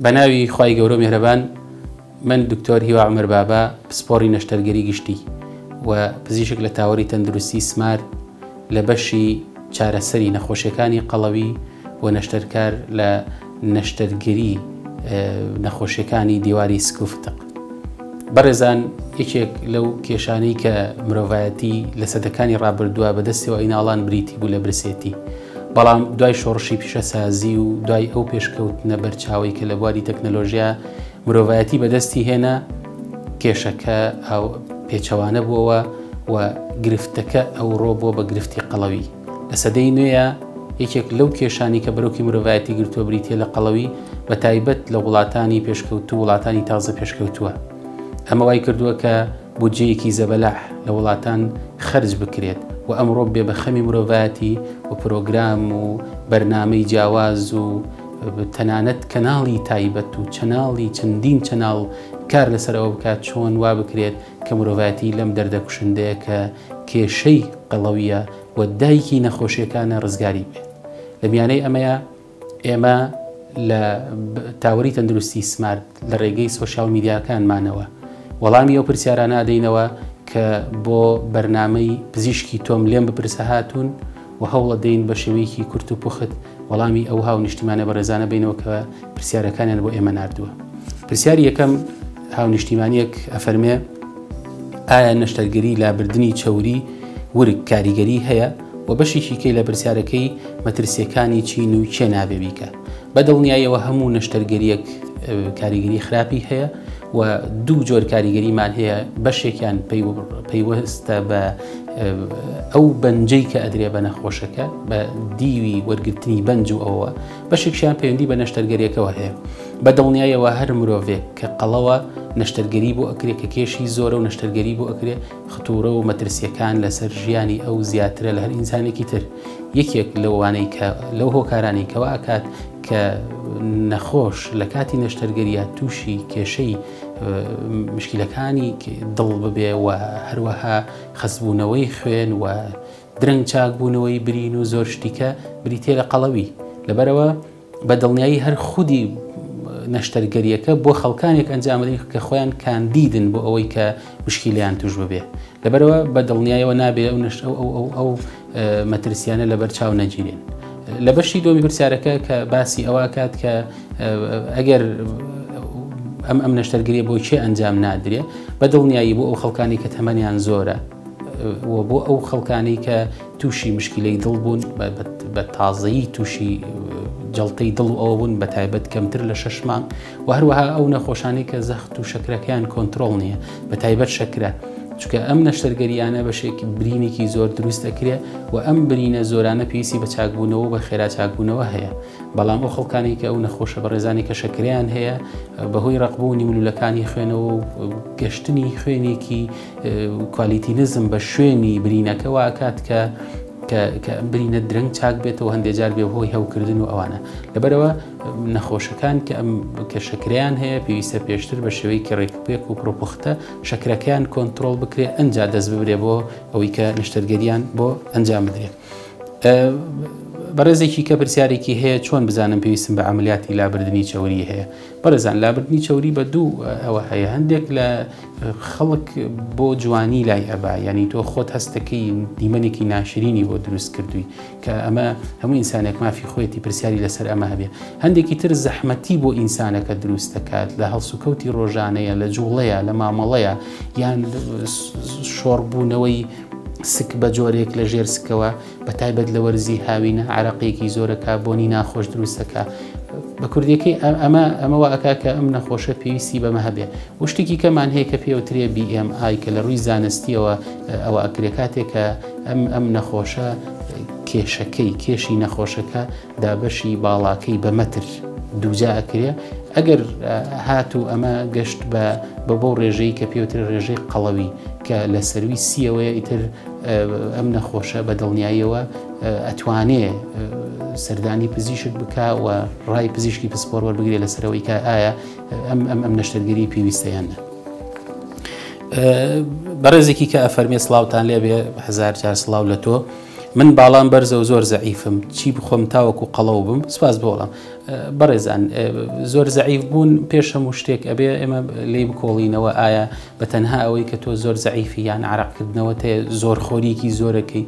بناوي خواهی گەورە میهرەبان من دکتۆر هیوا عومەر بابا پسپۆڕی نەشتەرگەری گشتی و پزیشک لە تاوەری تەندروستی سمارت لە بەشی چارەسەری نەخۆشیەکانی قەڵەوی و نەشتەرکار لە نەشتەرگەری نەخۆشیەکانی دیواری سکوفتق. بەڕێزان یەکێک لەو کێشانەی کە مرۆڤایەتی لە سەدەکانی ڕابردووە بەدەستەوە ئیناڵان بریتی بوو لە برسێتی، بەڵام دوای شۆڕشی پیشەسازی و دوای ئەو پێشکەوتنە بەرچاوی کە لە بواری تەکنەلۆژیا مرۆڤایەتی بەدەستی هێنا، کێشەکە ئەو پێچەوانە بووەوە و گرفتەکە ئەوڕۆ بۆ بە گرفتی قەڵەوی. لە سەدەی نوێیە یەکێک لەو کێشانی کە بەرەوکی مرۆڤایەتی گرتووە بریتە لە قەڵەوی بە تایبەت لە وڵاتانی پێشکەوتوو وڵاتانی تازە پێشکەوتووە. ئەمە وای کردووە کە بودجەیەکی زەبەلاح لە وڵاتان خەرج بکرێت و ئەمڕۆ بێ بە خەمی مرۆڤایەتی و پرۆگرام و بەرنامەی جیاواز و تەنانەت کەناڵی تایبەت و چەناڵی چەندین چەناڵ کار لەسەرەوە بکات چۆن وا بکرێت کە مرۆڤایەتی لەم دەردەکوشندەیە کە کێشەی قەڵەویە و دایکی نەخۆشیەکانە ڕزگاری بێت. لە میانەی ئەمەیە ئێمە لە تاوەری تەندروستی سمارت لە ڕێگەی سۆشیال میدیاکانمانەوە وەڵامی ئەو پرسیارانە دەینەوە کە بۆ بەرنامەی پزیشکی تۆم لێم بپرسە هاتوون و هەوڵە دەین بە شێوەیەکی کورت و پوخت وەڵامی ئەو هاونیشتیمانە بەڕێزانە بینەوە کە پرسیارەکانیان بۆ ئێمە ناردووە. پرسیاری یەکەم هاونیشتیمانیەک ئەفەرمێ ئایا نەشتەرگەری لابردنی چەوری ورگ کاریگەری هەیە و بەشێکی کەی لە پرسیارەکەی مەترسیەکانی چین و چێ نابێ بیکە. بەدڵنیایەوە هەموو نەشتەرگەریەک کاریگەری خراپی هەیە و دوو جۆر کاریگەریمان هەیە، بەشێکیان پەیوەستە بە ئەو بەنجەی کە ئەدرێ بە نەخۆشەکە بە دیوی وەرگرتنی بەنج و ئەوە، بەشێکیان پەیوەندی بە نەشتەرگەریەکەوە هەیە. بەدڵنیایەوە هەر مرۆڤێک کە قەڵەوە نەشتەرگەری بۆ ئەکرێت کە کێشی زۆرە و نەشتەرگەری بۆ ئەکرێت خەتوورە و مەترسیەکان لەسەر ژیانی ئەو زیاترە لە هەر ئینسانێکی تر. یەکێک لەوانەی کە لەو هۆکارانی کەوا ئاکات کە نەخۆش لە کاتی نەشتەرگەریە تووشی کێشەی مشکلەکانی دڵ ببێ و هەروەها خەسبوونەوەی خوێن و درەنگ چاکبوونەوەی برین و زۆر شتیکە بریتێ لە قەڵەوی. لەبەرەوە بەدڵنیایی هەر خودی نەشتەرگەریەکە بۆ خەڵکانێک ئەنجامدەی کە خۆیان کاندیدن بۆ ئەوەی کە مشکلیان توش ببێ. لەبەرەوە بەدڵنیایەوە نابێ ئەو مەترسیانە لەبەر چاو نەگیرێن. لە بەشی دۆمی پرسیارەکە کە باسی ئەوە کات کە ئەگەر ئەم نەشتەرگەریە بۆ چێ ئەنجام نادرێ، بەدڵنیایی بۆ ئەو خەڵکانی کە تەمەنیان زۆرە و بۆ ئەو خەڵکانی کە تووشی مشکلەی دڵ بوون بە تازەیی تووشی جەڵتەی دڵ و ئەوە بوون بە تایبەت کەمتر لە 6 مانگ و هەروەها ئەو نەخۆشانەی کە زەخت و شەکرەکەیان کۆنتترۆڵ نییە بە تایبەت شەکرە، چونکە ئەم نەشتەرگەریانە بەشێکی برینێکی زۆر دروست دەکرێت و ئەم برینە زۆرانە پێویستی بە چاکبوونەوە بە خێرا چاکبوونەوە هەیە. بەڵام ئەو خەڵکانی کە ئەو نەخۆشە بەڕێزانی کە شەکریان هەیە بەهۆی ڕقبوونی ملولەکانی خوێنەوە و گەشتنی خوێنێکی کوالیتینزم بە شوێنی برینەکەەوە ئاکات کە برینە درەنگ چاک بێتەوە هەندێک جار بێ بەهۆی هەوکردن و ئەوانە. لەبەرەوە نەخۆشەکان کە شەکریان هەیە پێویستە پێشتر بە شێوەی کە ڕێکپێک و پرۆپوختە شەکرەکەیان کۆنتترۆل بکرێ ئەنجا دەست ببرێ بۆ ئەوەی کە نەشتەرگەریان بۆ ئەنجام بدرێت. بەڕێزێکی کە پرسیارێکی هەیە چۆن بزانم پێویستم بە عملیاتی لابردنی چەوری هەیە. بەڕێزان لابردنی چەوری بە دوو ئەوە هەیە، هەندێک لە خەڵک بۆ جوانی لای ئەبا، ینی تۆ خۆت هەستەکەی دیمەنێکی ناشرینی بۆ دروست کردووی کە ئەمە هەموو ئینسانێک مافی خۆیەتی پرسیاری لەسەر ئەمە هەبێ. هەندێکی تر زەحمەتی بۆ ئینسانەکە دروست دەکات لە هەڵسوکەوتی ڕۆژانەیە، لە جوڵەیە، لە مامەڵەیە، یان شۆڕبوونەوەی سک بە جۆرێک لە ژێر سکەوە بە تایبەت لە وەرزی هاوینە عرەقێکی زۆرەکە بۆنی ناخۆش دروستەکە. بە کوردیەکەی ئەمەوە ئەکا کە ئەم نەخۆشە پێویستی بەمە هەبێ. و شتێکی کەمان هەیە کە پێوترێ BMI کە لە ڕووی زانستیەوە ئەوە ئەکرێ کاتێک کە ئەم نەخۆشە کێشی نەخۆشەکە دابەشی باڵاکەی بە مەتر دووجا ئەکرێ، ئەگەر هاتو ئەمە گەشت بە بۆ ڕێژەی کە پێوتر ڕێژەی قەڵەوی کە لە سەروی سیەوەیە ئیتر ئەم نەخۆشە بە دڵنیاییەوە ئەتوانێ سەردانی پزیشک بکە و ڕای پزیشکی پسپۆر وەربگرێت لەسەرەوەی کە ئایا ئەم نەشتەرگەری پێویستەیانە. بەڕێزێکی کە ئەفەرمێ سڵاوتان لێ بێ هەزار جار سڵاو لە تۆ، من باڵام بەرزە و زۆر زەعیفم، چی بخۆم تاوەکو قەڵەو بم. سپاس بۆڵام بەڕێزان، زۆر زەعیف بوون پێش هەموو شتێک ئەبێ ئێمە لێ بکۆڵینەوە ئایا بە تەنها ئەوەی کە تۆ زۆر زەعیفی یان عەرەقکردنەوە تێ زۆر خۆریکی زۆرەکەی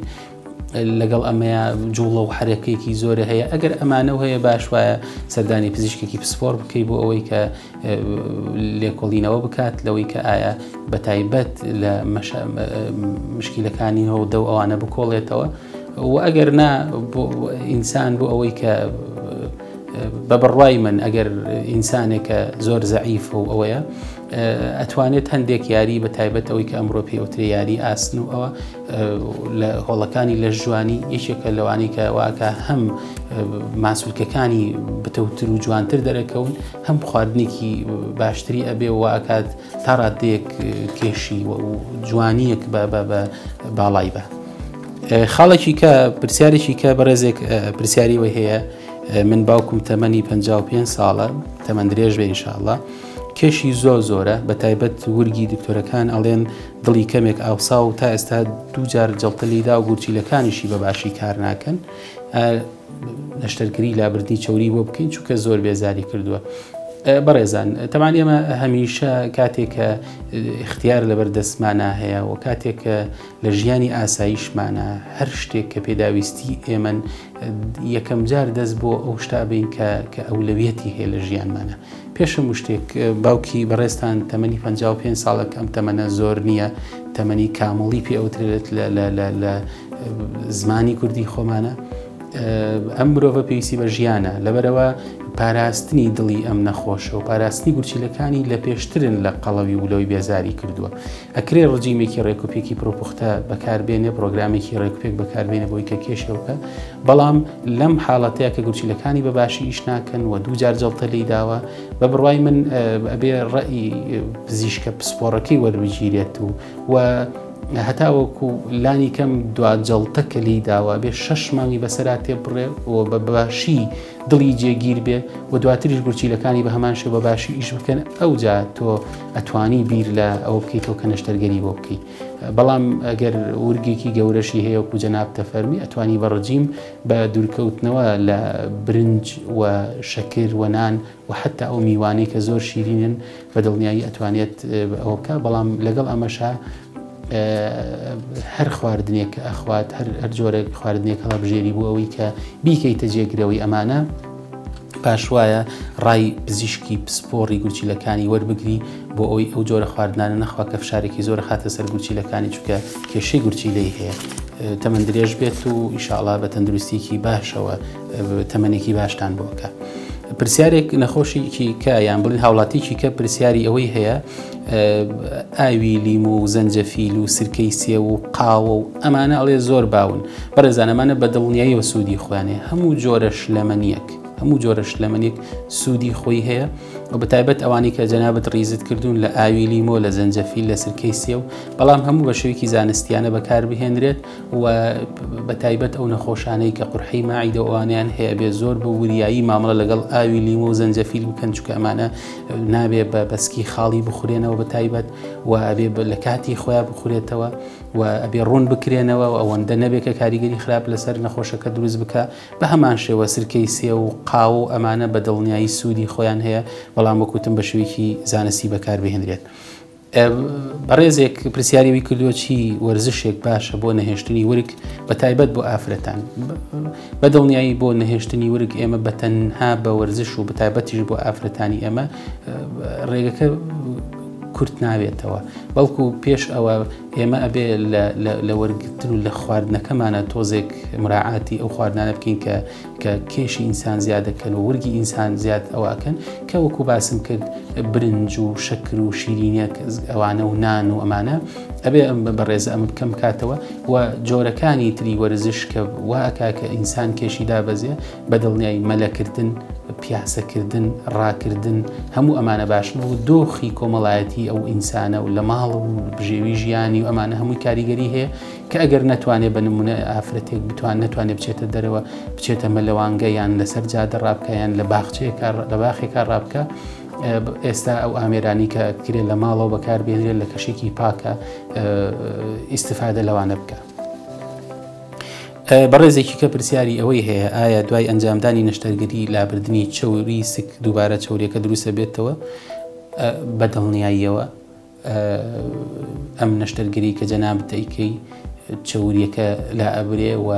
لەگەڵ ئەمەیە جوڵە و حرەکەیەکی زۆرە هەیە. ئەگەر ئەمانە هەیە باش وایە سەردانی پزیشکێکی پسپۆر بکەی بۆ ئەوەی کە لێکۆڵینەوە بکات لەوەی کە ئایا بە تایبەت لە مشکیلەکانی هەودە و ئەوانە بکۆڵێتەوە، و ئەگەر نا ئینسان بۆ ئەوەی کە بە بڕوای من ئەگەر ئینسانێکە زۆر زەعیف و ئەوەیە ئەتوانێت هەندێک یاری بە تایبەت ئەوەی کە ئەمڕۆ پێوترێ یاری ئاسن و ئەوە لە هۆڵەکانی لە ژوانی یەکێکە لەوانی کە واکە هەم ماسوولکەکانی بتەوتر و جوانتر دەرەکەون، هەم خواردنێکی باشتری ئەبێ و واکات تا ڕادەیەک کێشی و جوانیەک بە باڵای بە. خاڵێکی کە پرسیارێکی کە بەڕێزێک پرسیاری وە هەیە، من باوکم تەمەنی 55 ساڵە، تەمەند درێژ بێ ئینشاءڵڵا، کێشی زۆرە، بە تایبەت ورگی دکتۆرەکان ئەڵێن دڵی کەمێک ئاوسا و تا ئێستا دووجار جەڵتەلیدا و گورچیلەکانیشی بە باشی کار ناکەن، نەشتەرگەری لابردنی چۆری بۆ بکەین چونکە زۆر بێزاری کردووە. بەڕێزان، تەمان ئێمە هەمیشە کاتێک کە اختیار لەبەر دەستمانە هەیە و کاتێک کە لە ژیانی ئاساییشمانە هەر شتێک کە پێداویستی ئێمن یەکەم جار دەست بۆ ئەو شتا بین کە ئەولەویەتی هەیە لە ژیانمانە. پێشم شتێک باوکی بەڕێستان تەمەنی 55 ساڵەکە ئەم تەمەنە زۆر نییە، تەمەنی کامڵی پێ ئەوترێت لە زمانی کوردی خۆمانە. ئەم مرۆڤە پێویستی بە ژیانە، لەبەرەوە پاراستنی دڵی ئەم نەخۆشە و پاراستنی گورچیلەکانی لە پێشترن لە قەڵەوی و لەوەی بێزاری کردووە. ئەکرێ ڕجیمێکی ڕێکوپێکی پرۆپوختە بەکاربێنێ، پرۆگرامێکی ڕێکوپێک بەکاربێنێ بۆی کە کێشێ بکە، بەڵام لەم حاڵەتەیە کە گورچیلەکانی بە باشی ئیش ناکەن و دووجار جەڵتە لی داوە، بە بڕوای من ئەبێ ڕەئی پزیشکە پسپۆڕەکەی وەربگیرێت و هەتاوەکو لانی کەم دوجەڵتە کە لی داوە بێ 6 مانگی بەسەرا تێبڕێ و بە باشی دڵی جێگیر بێ و دواتریش گورچیلەکانی بە هەمان شێوە بە باشی ئیش بکەن، ئەوجا تۆ ئەتوانی بیر لە ئەوە بکەیتەوە کە نەشتەرگەری بۆ بکەیت. بەڵام ئەگەر ورگێکی گەورەشی هەیە وەکو جەناب تەفەرمی، ئەتوانی بە ڕجیم بە دوورکەوتنەوە لە برنج و شەکر و نان و حتا ئەو میوانەی کە زۆر شیرینن بە دڵنیایی ئەتوانێت ئەوە بکە. بەڵام لەگەڵ ئەمەشا هەر خواردنێک ئەخوات، هەر جۆرە خواردنێک هەڵە بژێری بوو ئەوەی کە بیکەیتە جێگرەوەی ئەمانە، پاشوایە ڕای پزیشکی پسپۆڕی گورچیلەکانی وەربگری بۆ ئەوەی ئەو جۆرە خواردنانە نەخوا کە فشارێکی زۆر خاتە سەر گورچیلەکانی، چونکە کێشەی گورچیلەی هەیە. تەمەند درێژ بێت و ئینشاءڵڵا بە تەندروستیکی باشەوە تەمەنێکی باشتان بۆکە. پرسیارێک نەخۆشیکی کە یان بڵین هاوڵاتیکی کە پرسیاری ئەوەی هەیە ئاوی لیم و زەنجەفیل و سرکەی سێ و قاوە و ئەمانە ئەڵێ زۆر باون. بەڕێزان، ئەمانە بە دڵنیاییەوە سوودی خۆیانێ، هەموو جۆرە شلەمەنیەک هەموو جۆرە شلەمەنێک سوودی خۆی هەیە و بەتایبەت ئەوانی کە جەنابەت ڕیزت کردوون لە ئاوی لیمۆ، لە زەنجەفیل، لە سرکەی سێ و بەڵام هەموو بە شێوەیەکی زانستیانە بەکاربهێنرێت و بەتایبەت ئەو نەخۆشانەی کە قورحەی ماعیدە ئەوانیان هەیە بێ زۆر بە وریایی مامەڵە لەگەڵ ئاوی لیمۆ و زەنجەفیل بکەن، چونکە ئەمانە نابێ بە بەسکی خاڵی بخورێنەوە بەتایبەت و ئەبێ لە کاتی خۆیان بخورێتەوە و ئەبێ ڕوون بکرێنەوە و ئەوەندە نەبێت کە کاریگەری خراپ لەسەر نەخۆشەکە دروست بکە. بە هەمان شێوە سرکەی سێ و قاو و ئەمانە بە دڵنیایی سوودی خۆیان هەیە، بەڵام وەکوتم بە شێوەیەکی زانستی بەکاربهێنرێت. بەڕێزێک پرسیاریوی کردووە چی وەرزشێک باشە بۆ نەهێشتنی ورگ بە تایبەت بۆ ئافرەتان. بە دڵنیایی بۆ نەهێشتنی ورگ ئێمە بە تەنها بە وەرزش و بە تایبەتیش بۆ ئافرەتانی ئێمە ڕێگەکە کورت ناوێتەوە، بەڵکو پێش ئەوە ئێمە ئەبێ لە وەرگتن و لە خواردنەکەمانە تۆزێک مراعاتی ئەو خواردنانە بکەین کە کێشی ئینسان زیادەکەن و ورگی ئینسان زیاد ئەوەکەن، کە وەکو باسم کرد برنج و شەکر و شیرینیەک ئەوانە و نان و ئەمانە ئەبێ بەڕێزە ئەمە بکەم کاتەوە و جۆرەکانی تری وەرزش کە واکا کە ئینسان کێشی دابەزێ بە دڵنیایی مەلەکردن، پیاسەکردن ڕاکردن هەموو ئەمانە باشن و دۆخی کۆمەڵایەتی ئەو ئینسانە و لە ماڵ و بژێوی ژیانی و ئەمانە هەمووی کاریگەری هەیە کە ئەگەر نەتوانێت بە نمونە ئافرەتێک نەتوانێت بچێتە دەرەوە بچێتە مەلەوانگە یان لەسەر جادە ڕابکە یان لە باخێکا ڕابکە ئێستا ئەو ئامێرانی کە کرێت لە ماڵەوە بەکاربێنرێت لە کەشێکی پاکە ئیستیفادە لەوانە بکە. بەڕێزێکی کە پرسیاری ئەوەی هەیە ئایا دوای ئەنجامدانی نەشتەرگەری لابردنی چۆری سک دووبارە چۆریەکە دروستە بێتەوە بەدڵنیاییەوە ئەم نەشتەرگەری کە جەناب دەیکەی چۆریەکە لا ئەبرێ و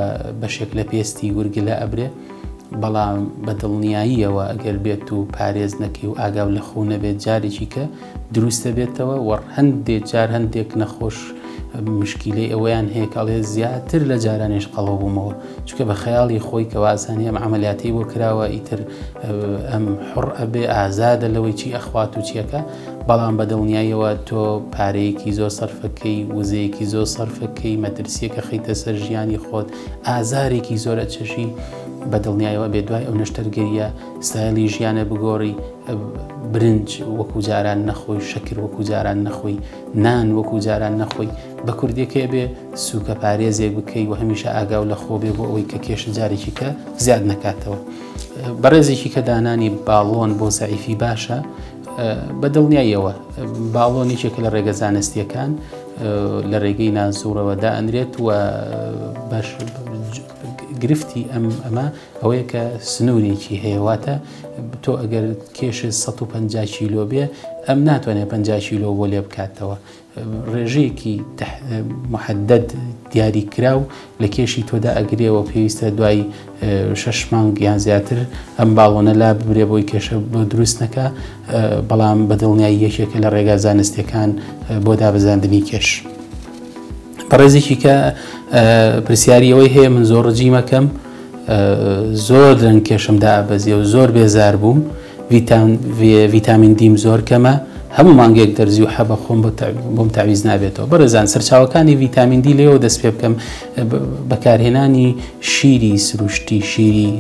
بەشێک لە پێستی گورگە لا ئەبرێ بەڵام بەدڵنیاییەوە ئەگەر بێت و پارێز نەکەی و ئاگاو لە خۆ نەبێت جارێکی کە دروستە بێتەوە وەڕ هەندێک جار هەندێک نەخۆش مشکیلەی ئەوەیان هەیە کاڵێ زیاتر لە جارانێش قەڵەو بوومەوە چونکە بە خەیاڵی خۆی کە وازانی ئەم عملیاتی بۆ کراوە ئیتر ئەم حڕ ئەبێ ئازادە لەوەی چی ئەخوات و چیەکە بەڵام بەدڵنیاییەوە تۆ پارەیەکی زۆر سەرفەکەی وزەیەکی زۆر سەرفەکەی مەترسیەکە خەیتە سەر ژیانی خۆت ئازارێکی زۆرە چەشی بەدڵنیایەوە بێ دوای ئەو نەشتەرگەریە ستایلی ژیانە بگۆڕی برنج وەکو جاران نەخۆی شەکر وەکو جاران نەخۆی نان وەکو جاران نەخۆی بە کوردێکێ بێ سوکە پارێزێک بکەی و هەمیشە ئاگاو لە خۆ بێ بۆ ئەوەی کە کێش جارێکی کە زیاد نەکاتەوە. بەڕێزێکی کە دانانی باڵۆن بۆ زەعیفی باشە بەدڵنیاییەوە باڵۆنیشێکە لە ڕێگە زانستیەکان لە ڕێگەی نازوورەوە دائەنرێت و باش گرفتی ئەمە ئەوەیە کە سنوورێکی هەیەواتە تۆ ئەگەر کێش 150 کیلۆ بێ ئەم ناتوانێت 50 کیلۆ بۆ لێ بکاتەوە ڕێژەیەکی محدد دیاری کراو لە کێشی تۆدا ئەگرێەوە پێویستە دوای 6 مانگ یان زیاتر ئەم باڵۆنە لا ببرێ بۆی کێشە بۆ دروست نەکە بەڵام بەدڵنیایی یەکێکە لە ڕێگا زانستیەکان بۆ دابەزاندنی کێش. بەڕێزێکی کە پرسیاری ئەوەی هەیە من زۆر ڕجیمەکەم زۆر درەنگ کێشم دابەزیە و زۆر بێزار بووم ڤیتامین دیم زۆر کەمە هەموو مانگێک دەرزی و حەبە خۆم بۆم تاویز نابێتەوە. بەڕێزان سەرچاوەکانی ڤیتامین دی لێەوە دەست پێ بکەم بەکارهێنانی شیری سروشتی شیری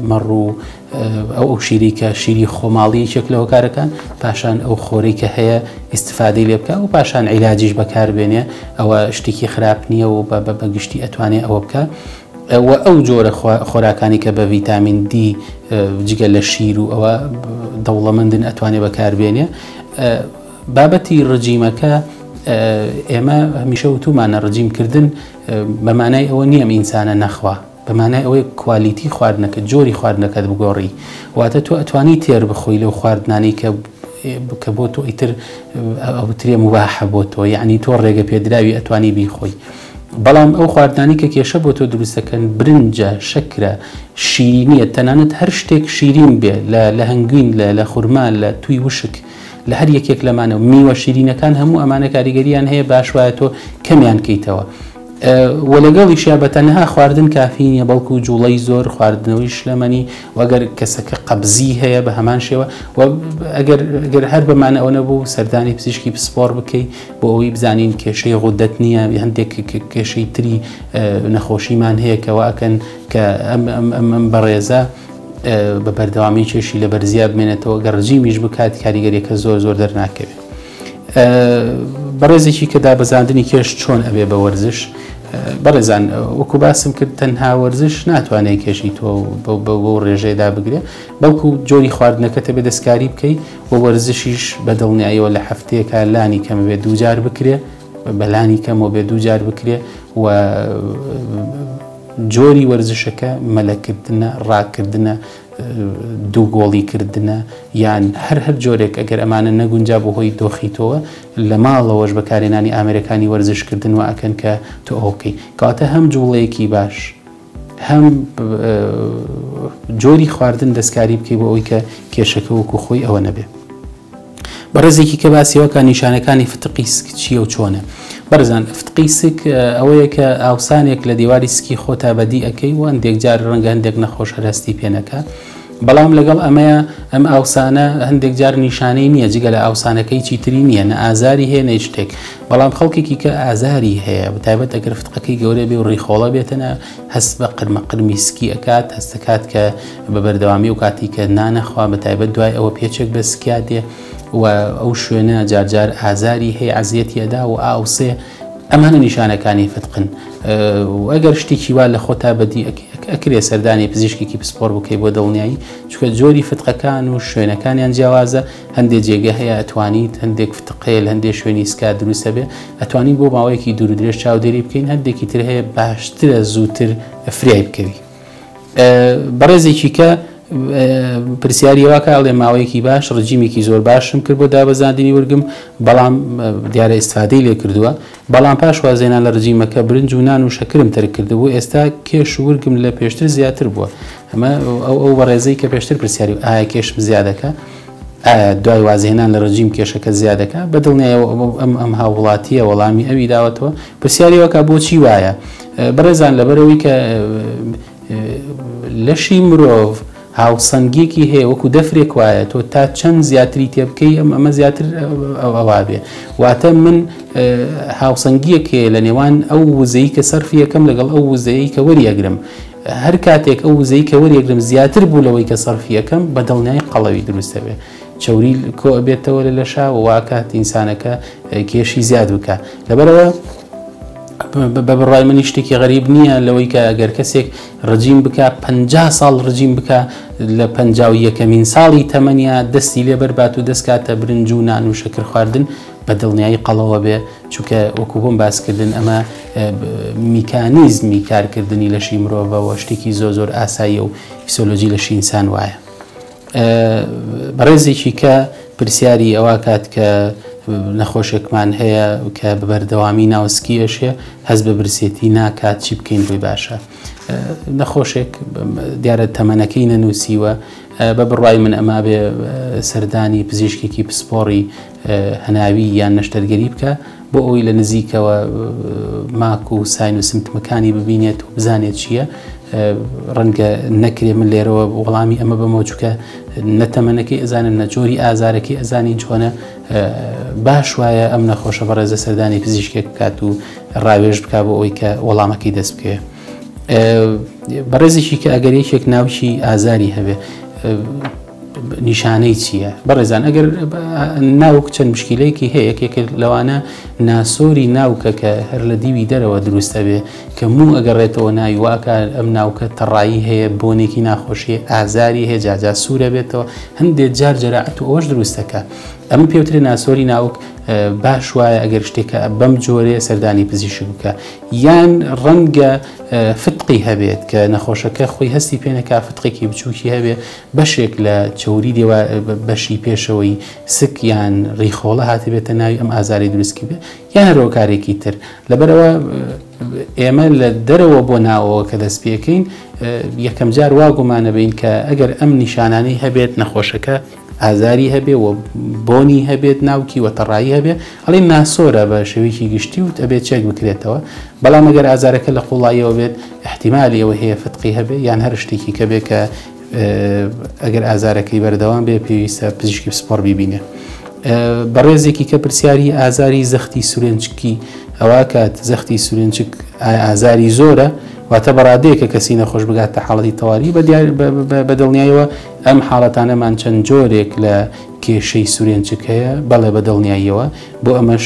مەڕوو ئەو شیری کە شیری خۆماڵی یەکێک لە هۆکارەکان پاشان ئەو خۆرەی کە هەیە ئیستیفادەی لێ بکە و پاشان عیلاجیش بەکاربێنێ ئەوە شتێکی خراپ نییە و بەگشتی ئەتوانێت ئەوە بکە ئەو جۆرە خۆراکانی کە بە ڤیتامین دی جگە لە شیر و ئەوە دەوڵەمەندن ئەتوانێت بەکاربێنێ. بابەتی ڕجیمەکە ئێمە هەمیشە وتومانە ڕجیمکردن بەمانای ئەوە نییە ئینسانە نەخوا بەمانای ئەوەی کوالیتی خواردنەکە جۆری خواردنەکەت بگۆڕی واتە تۆ ئەتوانی تێر بخۆی لەو خواردنانی کە بۆ تۆ ئیتر ئەوترێ مباحە بۆ تۆ یعنی تۆ ڕێگە پێدراوی ئەتوانی بیخۆی بەڵام ئەو خواردنانی کە کێشە بۆ تۆ دروستەکەن برنجە شەکرە شیرینیە تەنانەت هەر شتێک شیرین بێ لە هەنگوین لە خورما لە توی وشک لە هەر یەکێک لەمانەوە میوە شیرینەکان هەموو ئەمانە کاریگەریان هەیە باش وایە تۆ کەمیان کەیتەوە و لەگەڵیشیا بە تەنها خواردن کافی نیە بەڵکو جوڵەی زۆر خواردنەوەی شلەمەنی وەگەر کەسەکە قەبزی هەیە بە هەمان شێوە و ئەگەر هەر بەمان ئەوە نەبوو سەردانی پزیشکی پسپۆر بکەیت بۆ ئەوەی بزانین کێشەی غودەت نییە هەندێک کێشەی تری نەخۆشیمان هەیە کەواکەن کە ئەم بەڕێزە بە بەردەوامی کێشی لە بەرزیا بمێنێتەوە گەڕجیمیش بکات کاریگەریەکە زۆر زۆر دەرناکەوێت. بەڕێزێکی کە دابەزاندنی کێش چۆن ئەبێ بە وەرزش بەڕێزان وەکو باسم کرد تەنها وەرزش ناتوانێت کێشی تۆ بۆ ڕێژەیەدا بگرێ بەڵکو جۆری خواردنەکەتە بێ دەستکاری بکەیت و وەرزشیش بەدڵنیاییەوە لە هەفتەیەکە لانی کەمە بێ دووجار بکرێ بەلانی کەمەوە بێ دووجار بکرێ و جۆری وەرزشەکە مەلەکردنە ڕاکردنە دوو گۆڵیکردنە یان هەر جۆرێک ئەگەر ئەمانە نەگونجا بۆ هۆی دۆخیتەوە لە ماڵەوەش بەکارهێنانی ئامێرەکانی وەرزشکردن و ئەکەن کە تۆ ئەوکەی کاتە هەم جوڵەیەکی باش هەم جۆری خواردن دەستکاری بکەی بۆ ئەوەی کە کێشەکە وەکو خۆی ئەوە نەبێ. بەڕێزێکی کە باسیەوەکە نیشانەکانی فتقی سک چییە و چۆنە بەرزان فتقی سک ئەوەیە کە ئاوسانێک لە دیواری سکی خۆتا بەدی ئەەکەی و هەندێک جار ڕەنگە هەندێک نەخۆش هەرستی پێنەکە بەڵام لەگەڵ ئەم ئاوسانە هەندێک جار نیشانەی نییە جگە لە ئاوسانەکەی چیتری نییە، نە ئازاری هەیە نە شتێک، بەڵام خەڵکێکی کە ئازاری هەیە بەتایبەت ئەگەر فتقەکەی گەورە بێ و ڕیخۆڵە بێتەنە هەست بە قرمەقرمی سکی ئەکات، هەست دەکات کە بە بەردەوامی و کاتی کە نانەخوا بەتایبەت دوای ئەوە پێچێک بە سکیا دێ و ئەو شوێنە جارجار ئازاری هەیە، عەزیەتیەدا و ئاوسێ ئەمانە نیشانەکانی فتقن. ئەگەر شتێکی وا لە خۆتا بەدی ئەکرێ سەردانی پزیشکێکی پسپۆر بکەی بۆ دڵنیایی، چونکە جۆری فتقەکان و شوێنەکانیان جیاوازە، هەندێک جێگە هەیە ئەتوانیت هەندێک فتقەیە لە هەندێک شوێنی سکا دروستە بێ، ئەتوانین بۆ ماوەیەکی دوور و درێژ چاودێری بکەین، هەندێکی تر هەیە باشترە زووتر فریای بکەوی. بەڕێزێکی کە پرسیاریەوەکە ئەڵێ ماوەیەکی باش ڕجیمێکی زۆر باشم کرد بۆ دابەزاندنی ورگم، بەڵام دیارە ئیسفادەی لێ کردووە، بەڵام پاش وازێنان لە ڕجیمەکە برنج و نان و شەکرم تەرک کردبوو، ئێستا کێش ورگم لە پێشتر زیاتر بووە. ئەمە ئەو بەڕێزەی کە پێشتر پرسیاری ئایا کێشم زیادەکە، دوای وازێنان لە ڕجیم کێشەکە زیادەکە، بە دڵنیایەوە ئەم هاوڵاتیە وەڵامی ئەوی داوەتەوە. پرسیاریەوەکە بۆچی وایە؟ بەڕێزان لەبەرەوەی کە لەشی مرۆڤ هاوسەنگێکی هەیە وەکو دەفرێک وایە، تۆ تا چەند زیاتری تێ بکەی ئەمە زیاتر ئەوا بێ، واتە من هاوسەنگیەک هەیە لە نێوان ئەو وزەی کە سەرفی یەکەم لەگەڵ ئەو وزەیە کە وەریەگرم، هەر کاتێک ئەو وزەی کە وەریەگرم زیاتر بوو لەوەی کە سەرفی یەکەم، بە دڵنیای قەڵەوی دروستە بێ، چەوری کۆ ئەبێتەوە لە لەشا و واکات ئینسانەکە کێشی زیاد بکە. لەبەرەوە بە بڕای منی شتێکی غەریب نییە لەوەی کە ئەگەر کەسێک ڕجیم بکە 50 ساڵ ڕجیم بکە، لە 51مین ساڵی تەمەنیا دەستی لێ بەربات و دەستکاتە برنج و نان و شەکر خواردن، بە دڵنیایی قەڵەوە بێ، چونکە وەکو بۆم باسکردن ئەمە میکانیزمی کارکردنی لەشی مرۆڤەوە شتێکی زۆر ئاسایی و فیسیۆلۆژی لەشی ئینسان وایە. بەڕێزێکی کە پرسیاری ئەوە کات کە نەخۆشێکمان هەیە کە بەبەردەوامی ناوسکیەشێ هەست بە برسێتی ناکات چی بکەین بۆی باشە. نەخۆشێک دیارە تەمەنەکەی نەنووسیوە، بە بڕای من ئەما بێ سەردانی پزیشکێکی پسپۆڕی هەناوی یان نەشتەرگەری بکە بۆ ئەوی لە نزیکەوە ماک و ساین و سمتمەکانی ببینێت و بزانێت چییە. ڕەنگە نەکرێ من لێرەوە وەڵامی ئەمە بەمەوچکە نەتەمەنەکەی ئەزانن نەجۆری ئازارەکەی ئەزانین چۆنە، باش وایە ئەم نەخۆشە بەڕێزە سەردانی پزیشکێک بکات و ڕاوێژ بکات بۆ ئەوی کە وەڵامەکەی دەست بکێ. بەڕێزێکی کە ئەگەر یەکێک ناوچی ئازاری هەبێ نیشانەی چییە؟ بەڕێزان ئەگەر ناوک چەند مشکلەیەکی هەیە، یەکێک لەوانە ناسۆری ناوکە کە هەر لە دیوی دەرەوە دروستە بێ کە موو ئەگەڕێتەوە ناوی واکە ئەم ناوکە تەڕایی هەیە، بۆنێکی ناخۆشیە، ئازاری هەیە، جاجا سوورە بێتەوە، هەندێک جار جەراعەت و ئەوەش دروستەکە. ئەمە پێوترێ ناسۆری ناوک. باش وایە ئەگەر شتێکە بەم جۆرەیە سەردانی پزیشک بکە، یان ڕەنگە فتقی هەبێت کە نەخۆشەکە خۆی هەستی پێنەکە فتقێکی بچووکی هەبێ، بەشێک لە چەوری دێوە بەشی پێشەوەی سک یان ڕیخۆڵە هاتبێتە ناوی ئەم ئازاری دروستکی بێ، یان هەرۆکارێکی تر. لەبەرەوە ئێمە لە دەرەوە بۆ ناوەوە کە دەست پێکەین، یەکەم جار وا گومانە بین کە ئەگەر ئەم نیشانانەی هەبێت نەخۆشەکە ئازاری هەبێ و بۆنی هەبێت ناوکی و تەڕایی هەبێ، ئەڵێ ناسۆرە بە شێوەیەکی گشتی و ئەبێت چێک بکرێتەوە. بەڵام ئەگەر ئازارەکە لە قوڵاییەوە بێت، احتیمالی ئەوە هەیە فتقی هەبێ یان هەر شتێکی کە بێ کە ئەگەر ئازارەکەی بەردەوام بێ پێویستە پزیشکی پسپۆڕ ببینێ. بەڕێزێکی کە پرسیاری ئازاری زەختی سورێنچکی ئەوە کات زەختی سورێنچک ئازاری زۆرە، واتە بەڕادەیە کە کەسی نەخۆش بگاتە حاڵەتی تەواوی، بە دڵنیاییەوە ئەم حاڵەتانەمان چەند جۆرێک لە کێشەی سورێنچک هەیە، بەڵێ بە دڵنیاییەوە بۆ ئەمەش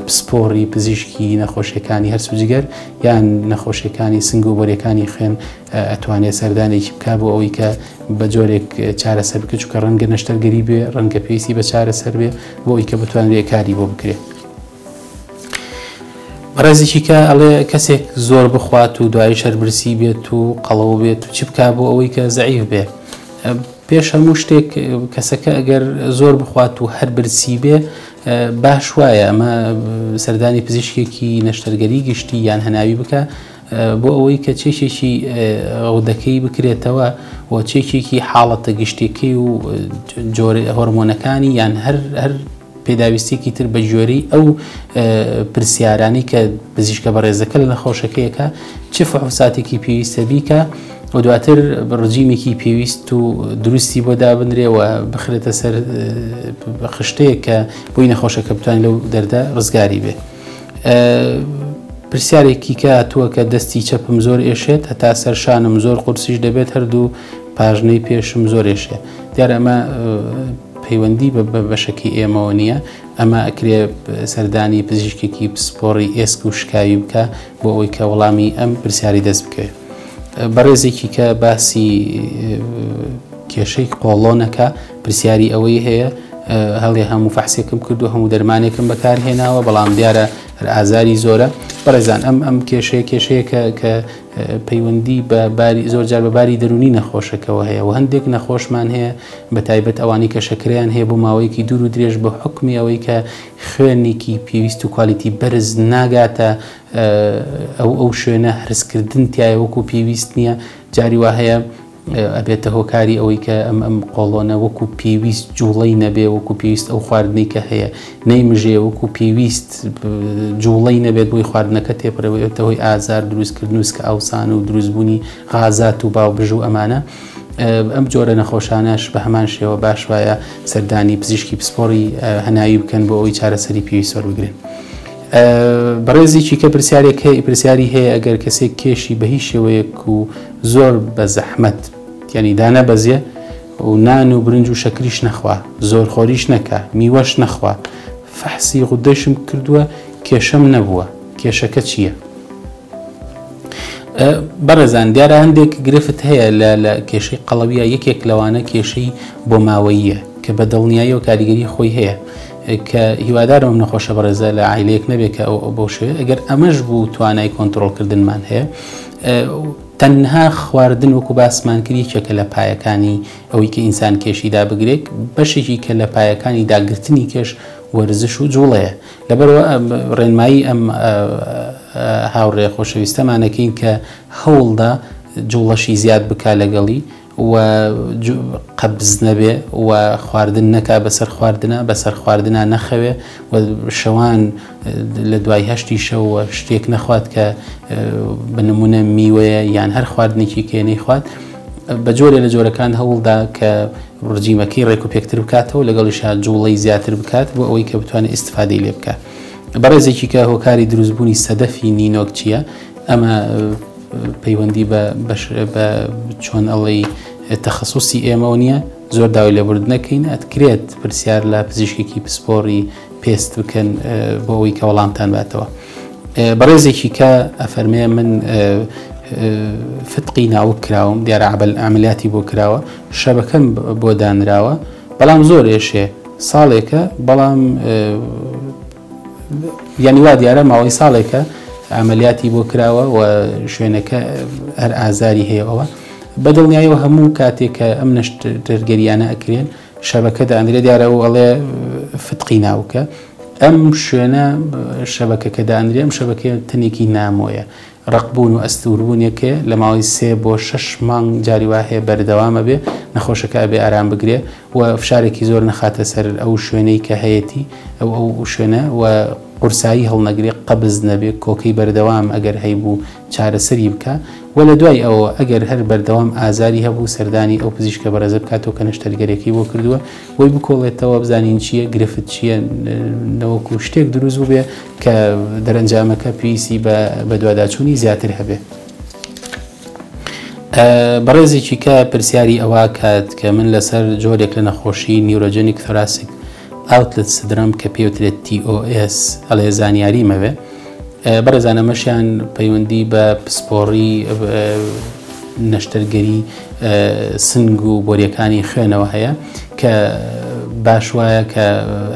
پسپۆڕی پزیشکی نەخۆشیەکانی هەرسوجگەر یان نەخۆشیەکانی سنگ و بۆریەکانی خوێن ئەتوانێت سەردانێکی بکات بۆ ئەوەی کە بە جۆرێک چارەسەر بکە، چونکە ڕەنگە نەشتەرگەری بێ، ڕەنگە پێویستی بە چارەسەر بێ بۆ ئەوەی کە بتوانێت کاری بۆ بکرێت. ڕێزێکی کە ئەڵێ کەسێک زۆر بخوات و دوای شەربرسی بێت و قەڵەو بێت و چی بکات بۆ ئەوەی کە زەعیف بێ. پێش هەموو شتێک کەسەکە ئەگەر زۆر بخوات و هەر برسی بێ، باش وایە ئەمە سەردانی پزیشکێکی نەشتەرگەری گشتی یان هەناوی بکە بۆ ئەوەی کە چێکێکی ڕەودەکەی بکرێتەوە و چێکێکی حاڵەتە گشتێکی و جۆرە هۆرمۆنەکانی یان هەر پێداویستێکی تر بە ژێری ئەو پرسیارانی کە پزیشکە بەڕێزەکە لە نەخۆشەکەیەکە چه فحوساتێکی پێویستە بیکە و دواتر ڕژیمێکی پێویست و دروستی بۆ دابنرێ و بخرێتە سەر خشتەیە کە بۆی نەخۆشەکە بتوانین لەو دەردە ڕزگاری بێ. پرسیارێکی کە هاتووە کە دەستی چەپم زۆر ئێشێت هەتا سەر شانم زۆر قورسیش دەبێت هەردوو پاژنەی پێشم زۆر ئێشێ. دیارە ئەمە پەیوەندی بە بەشەکی ئێمەوە نییە، ئەمە ئەکرێ سەردانی پزیشکێکی پسپۆڕی ئێسک و شکاوی بکە بۆ ئەوەی کە وەڵامی ئەم پرسیاری دەست بکەوێت. بەڕێزێکی کە باسی کێشەی قۆڵۆنەکە پرسیاری ئەوەی هەیە هەڵێ هەموو فەحسێکم کردو هەموو دەرمانێکم بەکارهێناوە بەڵام دیارە ئازاری زۆرە. بەڕێزان ئەم کێشەیە کە پەیوەندی بە زۆر جار بە باری دەرونی نەخۆشەکەەوە هەیە و هەندێک نەخۆشمان هەیە بە تایبەت ئەوانی کە شەکریان هەیە بۆ ماوەیەکی دوور و درێژ بە حکمی ئەوەی کە خوێنێکی پێویست و کوالیتی بەرز ناگاتە ئەو شوێنە هەرسکردن تایە وەکو پێویست نییە. جاری وا هەیە ئەبێتە هۆکاری ئەوەی کە ئەم قۆڵۆنە وەکو پێویست جوڵەی نەبێ وەکو پێویست ئەو خواردنی کە هەیە نەیمژێ وەکو پێویست جوڵەی نەبێت بۆی خواردنەکە تێپەرەوەێتە هۆی ئازار دروستکردن و سکە ئەوسان و دروستبوونی غازات و باوبژ و ئەمانە. ئەم جۆرە نەخۆشانەش بە هەمان شێوە باش وایە سەردانی پزیشکی پسپۆڕی هەناوی بکەن بۆ ئەوی چارەسەری پێویست وەربگرن. بەڕێزێکی کە پرسیاری هەیە ئەگەر کەسێک کێشی بە هیچ شێوەیەک و زۆر بە زەحمەت یعنی دانە بەزیە و نان و برنج و شەکریش نەخوا زۆر خۆریش نەکە میوەش نەخوا فەحسی غودەشم کردووە کێشەم نەبووە کێشەکە چییە؟ بەڕێزان دیارە هەندێک گرفت هەیە لە کێشەی قەڵەویە یەکێک لەوانە کێشەی بۆ ماوەییە کە بە دڵنیایی و کاریگەری خۆی هەیە کە هیوادارم نەخۆشە بەڕێزە لە عیلەیەک نەبێت کە ئەو بۆ شوێ ئەگەر ئەمەش بوو توانای کۆنتترۆلکردنمان هەیە تەنها خواردن وەکو باسمان کردی چێکە لە پایەکانی ئەوەی کە ئینسان کێشیدا بگرێت بەشێکی کە لە پایەکانی داگرتنی کێش وەرزش و جوڵەیە. لەبەرەوە ڕێنمایی ئەم هاوڕێ خۆشەویستەمانەکەین کە هەوڵدا جوڵەشی زیاد بکا لەگەڵی و قەبز نەبێ و خواردن نەکا بەسەر خواردنە بەسەر خواردنە نەخەوێ و شەوان لە دوای هەشتی شەو شتێک نەخوات کە بنمونە میوەیە یان هەر خواردنێکی کێنەی خوات بە جۆرێ لە جۆرەکان هەوڵدا کە ڕژیمەکەی ڕێک و پێکتر بکاتەوە لەگەڵیش جوڵەی زیاتر بکات بۆ ئەوەی کە بتوانێت ئیستفادەی لێ بکات. بەڕێزێکی کە هۆکاری دروستبوونی سەدەفی نینۆک چییە؟ ئەمە پەیوەندی بە چۆن ئەڵەی تەخەسوسی ئێمە نییە زۆر داوای لێبورد نەکەین ئەتکرێت پرسیار لە پزیشکێکی پسپۆڕی پێست بکەن بۆ ئەوەی کە وەڵامتان باتەوە. بەڕێزێکی کە ئەفەرمێ من فتقی ناوک کراوم دیارە عملیاتی بۆ کراوە شەبەکەم بۆ دانراوە بەڵام زۆر ئێشێ ساڵێکە بەڵام یعنی وا دیارە ماوەی ساڵێکە عملیاتی بۆ کراوە و شوێنەکە هەر ئازاری هەیەەوە بەدڵنیایەوە هەموو کاتێک کە ئەم نەشتەرگەریانە ئەکرێن شەبەکە دانرێت دیارە و ئەڵێ فتقی ناوکە ئەم شوێنە شەبەکەکە دانرێ ئەم شەبەکە تەنێکی نامۆیە ڕقبوون و ئەستوربوونیەکە لە ماوەی 3 بۆ 6 مانگ جاری وا هەیە بەردەوامە بێ نەخۆشەکە بێ ئارام بگرێ و فشارێکی زۆر نەخاتە سەر ئەو شوێنەی کە هەیەی ئەو شوێنە و قورسایی هەڵنەگرێ قەبز نەبێت کۆکەی بەردەوام ئەگەر هەیبوو چارەسەری بکە و لە دوای ئەوە ئەگەر هەر بەردەوام ئازاری هەبوو سەردانی ئەو پزیشکە بەڕێزە بکاتەوە کە نەشتەرگەرێکی بۆ کردووە بۆی بکۆڵێتەوە بزانین چییە گرفت چییە نەوەکو شتێک دروست بوو بێ کە دەرەنجامەکە پێویستی بە دوواداچوونی زیاتر هەبێ. بەڕێزێکی کە پرسیاری ئەوە کات کە من لەسەر جۆرێک لە نەخۆشی نیورۆجەنیک تۆراسیک ئاوتلت سدرەم کە پێوترێت TOS هەڵێ زانیاری مەوێ بەڕێزانەمەشیان پەیوەندی بە پسپۆڕی نەشتەرگەری سنگ و بۆریەکانی خوێنەوە هەیە کە باش وایە کە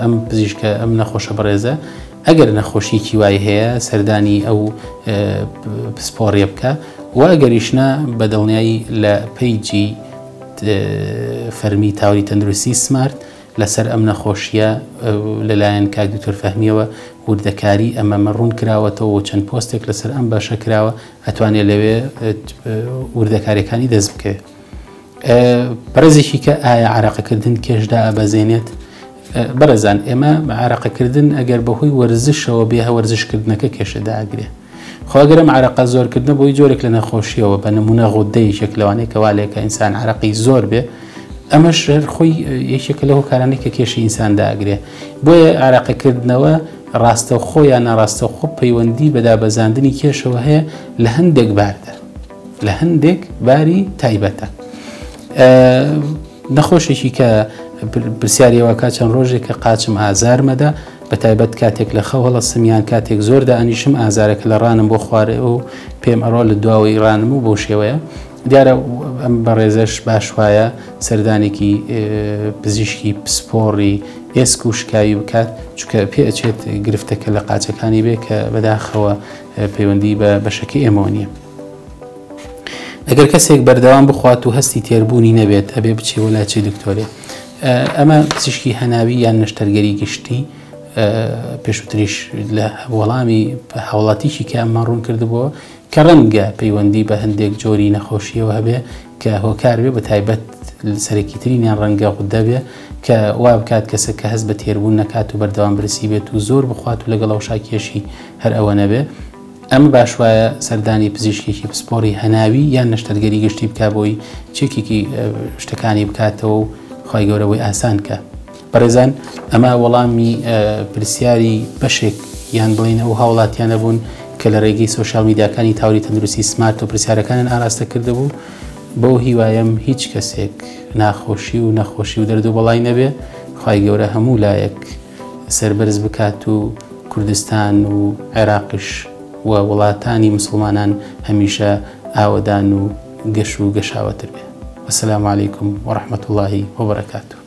ئەم پزیشکە ئەم نەخۆشە بەڕێزە ئەگەر نەخۆشیکی وای هەیە سەردانی ئەو پسپۆڕێ بکە و ئەگەریشنا بە دڵنیایی لە پەیجی فەرمی تاوری تەندروستی سمارت لەسەر ئەم نەخۆشیە لەلایەن کاک دکتۆر فەهمیەوە وردەکاری ئەمە ڕوون کراوەتەوە چەند پۆستێک لەسەر ئەم باشە کراوە ئەتوانێت لەوێ وردەکاریەکانی دەست بکەوێت. بەڕێزێکی کە ئایا عراقەکردن کێشدا ئەبەزێنێت بەڕێزان ئێمە عراقەکردن ئەگەر بەهۆی وەرزشەوە بێ وەرزشکردنەکە کێشەدا ئەگرێ خواگەرم عرەقە زۆرکردنە بۆی جۆرێک لە نەخۆشیەوە بە نمونە غودەی شەکلەوانەیە کە والێکە ئینسان عرەقی زۆر بێ ئەمەش خۆی یەکێکە لە هۆکارانەی کە کێشی ئینسان داگرێ بۆیە عرەقەکردنەوە ڕاستەوخۆ یان ناڕاستەوخۆ پەیوەندی بەدابەزاندنی کێشەوە هەیە لە هەندێک باردا لە هەندێک باری تایبەتە نەخۆشێکی کە پرسیاریەوە کا چەند ڕۆژێک کە قاچم ئازارمەدا بە تایبەت کاتێک لە خەو هەڵەسمیان کاتێک زۆر دانیشم ئازارێکە لە ڕانم بۆ خوارێ و پێم ئەڕۆ لە دواوەی ڕانم و بۆ شێوەیە دیارە ئەم بەڕێزەش باش وایە سەردانێکی پزیشکی پسپۆڕی ئێسک و شکاوی بکات چونکە پێ ئەچێت گرفتەکە لە قاچەکانی بێ کە بەداخەوە پەیوەندی بە بەشەکەی ئێمەوە نییە ئەگەر کەسێک بەردەوام بخوات و هەستی تێربوونی نەبێت ئەبێ بچێ وەلاچی دکتۆرێ ئەمە پزیشکی هەناوی یان نەشتەرگەری گشتی پێشووتریش لە وەڵامی هاوڵاتیشی کە ئەممان ڕوون کردبووە کە ڕەنگە پەیوەندی بە هەندێک جۆری نەخۆشیەوە هەبێ کە هۆکار بێ بە تایبەت سەرەکی ترینیان ڕەنگە غودە بێ کە وا بکات کەسە کە هەست بە تێربوون نەکات و بەردەوام برسی بێت و زۆر بخوات و لەگەڵ شاکێشی هەر ئەوە نەبێ ئەمە باش وایە سەردانی پزیشکێکی پسپۆڕی هەناوی یان نەشتەرگەری گشتی بکە بۆی چێکێکی شتەکانی بکاتەوە و خی گەورەوەی ئاسان کە بەڕێزان ئەمە وەڵامی پرسیاری بەشێک یان بڵین ئەو هاوڵاتیانە بوون کە لە ڕێگەی سۆشال میدیاکانی تاوری تەندروستی سمارت و پرسیارەکانیان ئاراستە کردهبوو بۆ هیوایم هیچ کەسێک ناخۆشی و نەخۆشی و دەرد و بەڵای نەبێ خی گەورە هەموو لایەک سەربەرز بکات و کوردستان و عێراقش و وڵاتانی مسلمانان هەمیشە ئاوەدان و گەش و گەشاوەتر بێ. السلام عليكم ورحمة الله وبركاته.